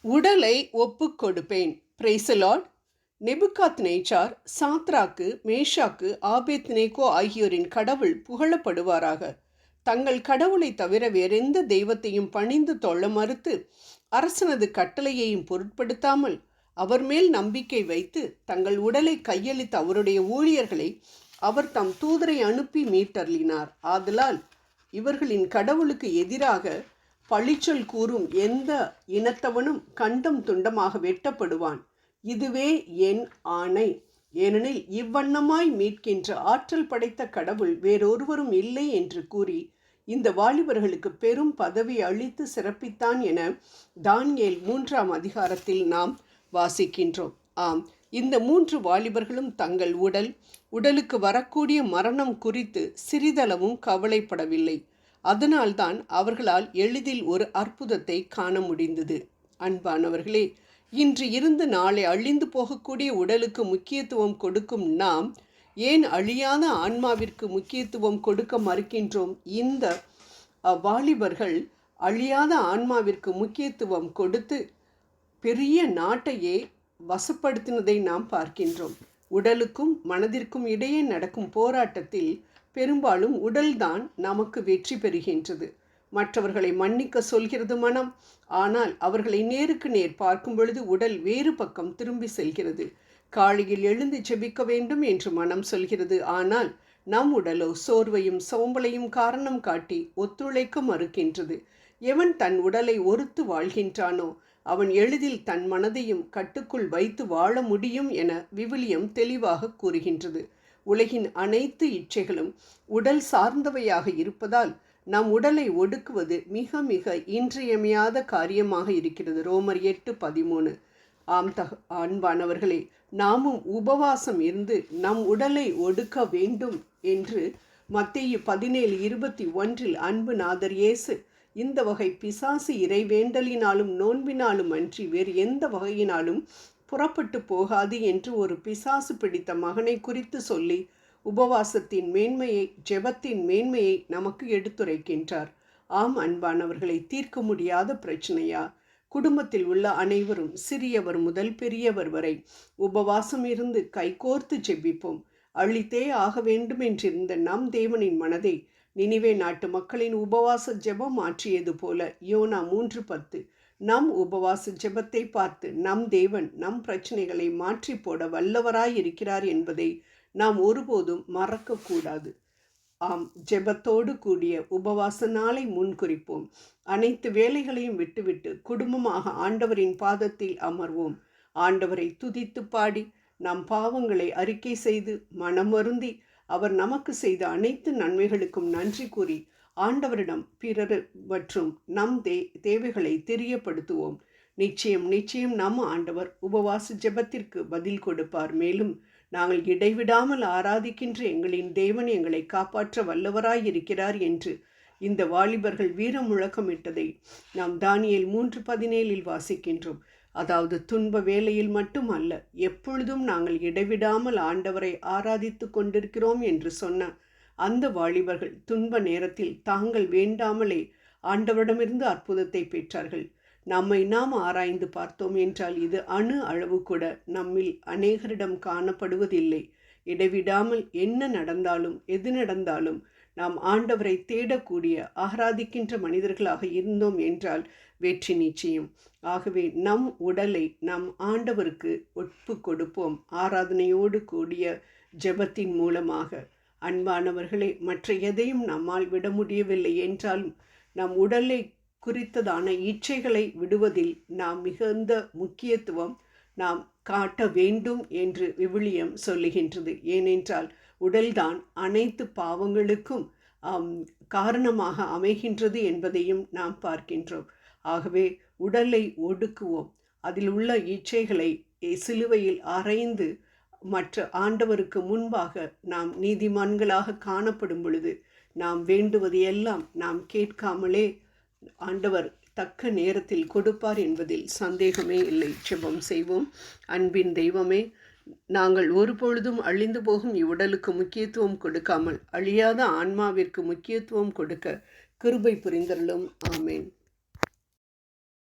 உடலை ஒப்புக் கொடுப்பேன். Praise the lord. Nebuchadnezzar Shadrach, Meshach, Abednego ஆகியோரின் கடவுள் புகழப்படுவாராக. தங்கள் கடவுளை தவிர வேறெந்த தெய்வத்தையும் பணிந்து தொழ மறுத்து அரசனது கட்டளையையும் பொருட்படுத்தாமல் அவர் மேல் நம்பிக்கை வைத்து தங்கள் உடலை கையளித்த அவருடைய ஊழியர்களை அவர் தம் தூதரை அனுப்பி மீட்டருளினார். ஆதலால் இவர்களின் கடவுளுக்கு எதிராக பழிச்சொல் கூறும் எந்த இனத்தவனும் கண்டம் துண்டமாக வெட்டப்படுவான். இதுவே என் ஆணை. ஏனெனில் இவ்வண்ணமாய் மீட்கின்ற ஆற்றல் படைத்த கடவுள் வேறொருவரும் இல்லை என்று கூறி இந்த வாலிபர்களுக்கு பெரும் பதவி அளித்து சிறப்பித்தான் என தானியேல் 3ஆம் அதிகாரத்தில் நாம் வாசிக்கின்றோம். ஆம், இந்த 3 வாலிபர்களும் தங்கள் உடலுக்கு வரக்கூடிய மரணம் குறித்து சிறிதளவும் கவலைப்படவில்லை. அதனால்தான் அவர்களால் எளிதில் ஒரு அற்புதத்தை காண முடிந்தது. அன்பானவர்களே, இன்று இருந்து நாளை அழிந்து போகக்கூடிய உடலுக்கு முக்கியத்துவம் கொடுக்கும் நாம் ஏன் அழியாத ஆன்மாவிற்கு முக்கியத்துவம் கொடுக்க மறுக்கின்றோம்? இந்த வாலிபர்கள் அழியாத ஆன்மாவிற்கு முக்கியத்துவம் கொடுத்து பெரிய நாட்டையே வசப்படுத்தினதை நாம் பார்க்கின்றோம். உடலுக்கும் மனதிற்கும் இடையே நடக்கும் போராட்டத்தில் பெரும்பாலும் உடல்தான் நமக்கு வெற்றி பெறுகின்றது. மற்றவர்களை மன்னிக்க சொல்கிறது மனம். ஆனால் அவர்களை நேருக்கு நேர் பார்க்கும் பொழுது உடல் வேறு பக்கம் திரும்பி செல்கிறது. காலையில் எழுந்து ஜெபிக்க வேண்டும் என்று மனம் சொல்கிறது. ஆனால் நம் உடலோ சோர்வையும் சோம்பலையும் காரணம் காட்டி ஒத்துழைக்க மறுக்கின்றது. எவன் தன் உடலை ஒருத்து வாழ்கின்றானோ அவன் எளிதில் தன் மனதையும் கட்டுக்குள் வைத்து வாழ முடியும் என விவிலியம் தெளிவாக கூறுகின்றது. உலகின் அனைத்து இச்சைகளும் உடல் சார்ந்தவையாக இருப்பதால் நம் உடலை ஒடுக்குவது மிக மிக இன்றியமையாத காரியமாக இருக்கிறது. ரோமர் 8:13. அன்பானவர்களே, நாமும் உபவாசம் இருந்து நம் உடலை ஒடுக்க வேண்டும் என்று மத்தேயு 17:21 அன்பு நாதர் இயேசு இந்த வகை பிசாசு இறைவேண்டலினாலும் நோன்பினாலும் அன்றி வேறு எந்த வகையினாலும் புறப்பட்டு போகாது என்று ஒரு பிசாசு பிடித்த மகனை குறித்து சொல்லி உபவாசத்தின் மேன்மையை, ஜெபத்தின் மேன்மையை நமக்கு எடுத்துரைக்கின்றார். ஆம் அன்பானவர்களை, தீர்க்க முடியாத பிரச்சனையா? குடும்பத்தில் உள்ள அனைவரும் சிறியவர் முதல் பெரியவர் வரை உபவாசம் இருந்து கைகோர்த்து ஜெபிப்போம். அழித்தே ஆக வேண்டும் என்றிருந்த நம் தேவனின் மனதை நினிவே நாட்டு மக்களின் உபவாச ஜெபம் மாற்றியது போல யோனா 3:10 நம் உபவாச ஜெபத்தை பார்த்து நம் தேவன் நம் பிரச்சனைகளை மாற்றி போட வல்லவராய் இருக்கிறார் என்பதை நாம் ஒருபோதும் மறக்கக்கூடாது. ஆம், ஜெபத்தோடு கூடிய உபவாச நாளை முன்குறிப்போம். அனைத்து வேலைகளையும் விட்டுவிட்டு குடும்பமாக ஆண்டவரின் பாதத்தில் அமர்வோம். ஆண்டவரை துதித்து பாடி நம் பாவங்களை அறிக்கை செய்து மனம் வருந்தி அவர் நமக்கு செய்த அனைத்து நன்மைகளுக்கும் நன்றி கூறி ஆண்டவரிடம் பிறர் மற்றும் நம் தேவைகளை தெரியப்படுத்துவோம். நிச்சயம் நிச்சயம் நம் ஆண்டவர் உபவாச ஜெபத்திற்கு பதில் கொடுப்பார். மேலும் நாங்கள் இடைவிடாமல் ஆராதிக்கின்ற எங்களின் தேவன் எங்களை காப்பாற்ற வல்லவராய் இருக்கிறார் என்று இந்த வாலிபர்கள் வீர முழக்கமிட்டதை நாம் தானியேல் 3:17 வாசிக்கின்றோம். அதாவது துன்ப வேளையில் மட்டும் அல்ல, எப்பொழுதும் நாங்கள் இடைவிடாமல் ஆண்டவரை ஆராதித்து கொண்டிருக்கிறோம் என்று சொன்ன அந்த வாலிபர்கள் துன்ப நேரத்தில் தாங்கள் வேண்டாமலே ஆண்டவரிடமிருந்து அற்புதத்தை பெற்றார்கள். நம்மை நாம் ஆராய்ந்து பார்த்தோம் என்றால் இது அணு அளவு கூட நம்மில் அநேகரிடம் காணப்படுவதில்லை. இடைவிடாமல் என்ன நடந்தாலும் எது நடந்தாலும் நாம் ஆண்டவரை தேடக்கூடிய ஆராதிக்கின்ற மனிதர்களாக இருந்தோம் என்றால் வெற்றி நிச்சயம். ஆகவே நம் உடலை நம் ஆண்டவருக்கு ஒப்பு கொடுப்போம், ஆராதனையோடு கூடிய ஜெபத்தின் மூலமாக. அன்பானவர்களே, மற்ற எதையும் நம்மால் விட முடியவில்லை என்றாலும் நம் உடலை குறித்ததான இச்சைகளை விடுவதில் நாம் மிகுந்த முக்கியத்துவம் நாம் காட்ட வேண்டும் என்று விவிலியம் சொல்லுகின்றது. ஏனென்றால் உடல்தான் அனைத்து பாவங்களுக்கும் காரணமாக அமைகின்றது என்பதையும் நாம் பார்க்கின்றோம். ஆகவே உடலை ஒடுக்குவோம். அதில் உள்ள இச்சைகளை சிலுவையில் அறைந்து மற்ற ஆண்டவருக்கு முன்பாக நாம் நீதிமான்களாக காணப்படும் பொழுது நாம் வேண்டுவது எல்லாம் நாம் கேட்காமலே ஆண்டவர் தக்க நேரத்தில் கொடுப்பார் என்பதில் சந்தேகமே இல்லை. ஜெபம் செய்வோம். அன்பின் தெய்வமே, நாங்கள் ஒருபொழுதும் அழிந்து போகும் இவ்வுடலுக்கு முக்கியத்துவம் கொடுக்காமல் அழியாத ஆன்மாவிற்கு முக்கியத்துவம் கொடுக்க கிருபை புரிந்தருளும். ஆமேன்.